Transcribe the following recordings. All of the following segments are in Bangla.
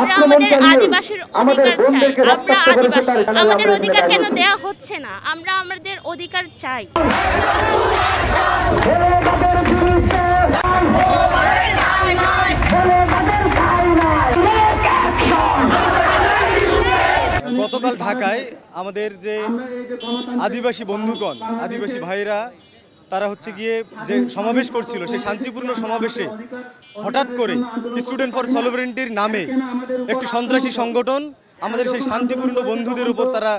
আমরা আমাদের আদিবাসীর অধিকার চাই। আমরা আদিবাসী, আমাদের অধিকার কেন দেয়া হচ্ছে না? আমরা আমাদের অধিকার চাই। গতকাল ঢাকায় আমাদের যে আদিবাসী বন্ধুগণ, আদিবাসী ভাইরা তারা হচ্ছে গিয়ে যে সমাবেশ করছিল, সেই শান্তিপূর্ণ সমাবেশে হঠাৎ করে স্টুডেন্ট ফর সলিডারিটির নামে একটি সন্ত্রাসী সংগঠন আমাদের সেই শান্তিপূর্ণ বন্ধুদের উপর তারা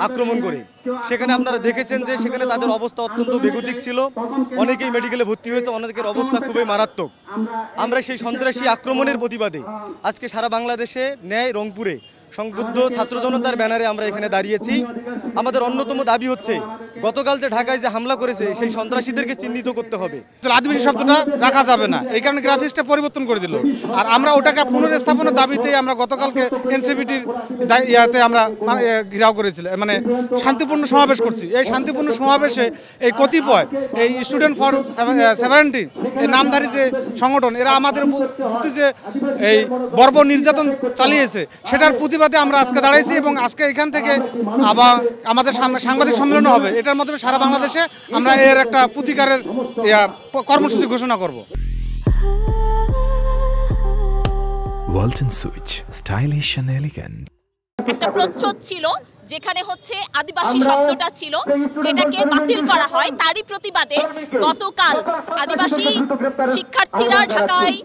আক্রমণ করে। সেখানে আপনারা দেখেছেন যে সেখানে তাদের অবস্থা অত্যন্ত বেগতিক ছিল, অনেকেই মেডিকেলে ভর্তি হয়েছে, অনেকের অবস্থা খুবই মারাত্মক। আমরা সেই সন্ত্রাসী আক্রমণের প্রতিবাদে আজকে সারা বাংলাদেশে ন্যায় রংপুরে সংবদ্ধ ছাত্র জনতার ব্যানারে আমরা এখানে দাঁড়িয়েছি। আমাদের অন্যতম দাবি হচ্ছে গতকাল যে ঢাকায় যে হামলা করেছে সেই সন্ত্রাসীদেরকে চিহ্নিত করতে হবে। আদিবাসী শব্দটা রাখা যাবে না, এই কারণে গ্রাফিক্সটা পরিবর্তন করে দিল। আর আমরা ওটাকে পুনর্স্থাপনের দাবিতে আমরা গতকালকে এনসিপিটির ইয়াতে আমরা ঘেরাও করেছিলাম, মানে শান্তিপূর্ণ সমাবেশ করছি। এই শান্তিপূর্ণ সমাবেশে এই কতিপয় এই স্টুডেন্ট ফর সলিডারিটি এই নামধারী যে সংগঠন, এরা আমাদের প্রতি যে এই বর্বর নির্যাতন চালিয়েছে সেটার প্রতিবাদে আমরা আজকে দাঁড়াইছি। এবং আজকে এখান থেকে আবার আমাদের সাংবাদিক সম্মেলন হবে, এটার মাধ্যমে সারা বাংলাদেশে আমরা এর একটা প্রতিকারের কর্মসূচি ঘোষণা করব। Walton switch, stylish and elegant. একটা প্রচ্ছদ ছিল যেখানে হচ্ছে আদিবাসী শব্দটা ছিল, যেটাকে বাতিল করা হয়। তারই প্রতিবাদে গতকাল আদিবাসী শিক্ষার্থীরা ঢাকায়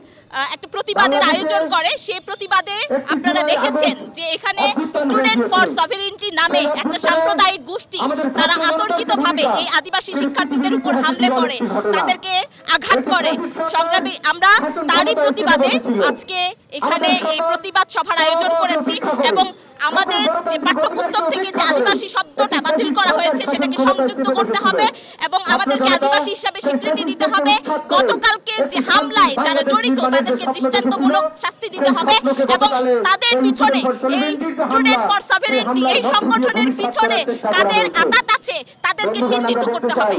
একটা প্রতিবাদের আয়োজন করে। সেই প্রতিবাদে আপনারা দেখেছেন যে এখানে স্টুডেন্ট ফর সলিডারিটি নামে একটা সাম্প্রদায়িক গোষ্ঠী তারা আতর্কিতভাবে এই আদিবাসী শিক্ষার্থীদের উপর হামলে পড়ে, তাদেরকে আঘাত করে। সংগ্রামী আমরা তারই প্রতিবাদে আজকে এখানে এই প্রতিবাদ সভার আয়োজন করেছি। এবং আমাদের যে পাঠ্যপুস্তক থেকে যে আদিবাসী শব্দটা বাতিল করা হয়েছে সেটাকে সংযুক্ত করতে হবে এবং আমাদেরকে আদিবাসী হিসাবে স্বীকৃতি দিতে হবে। গতকালকের যে হামলায় যারা জড়িত তাদেরকে দৃষ্টান্তমূলক শাস্তি দিতে হবে এবং তাদের পিছনে এই স্টুডেন্ট ফর সলিডারিটি এই সংগঠনের পিছনে কাদের আঁতাত আছে তাদেরকে চিহ্নিত করতে হবে।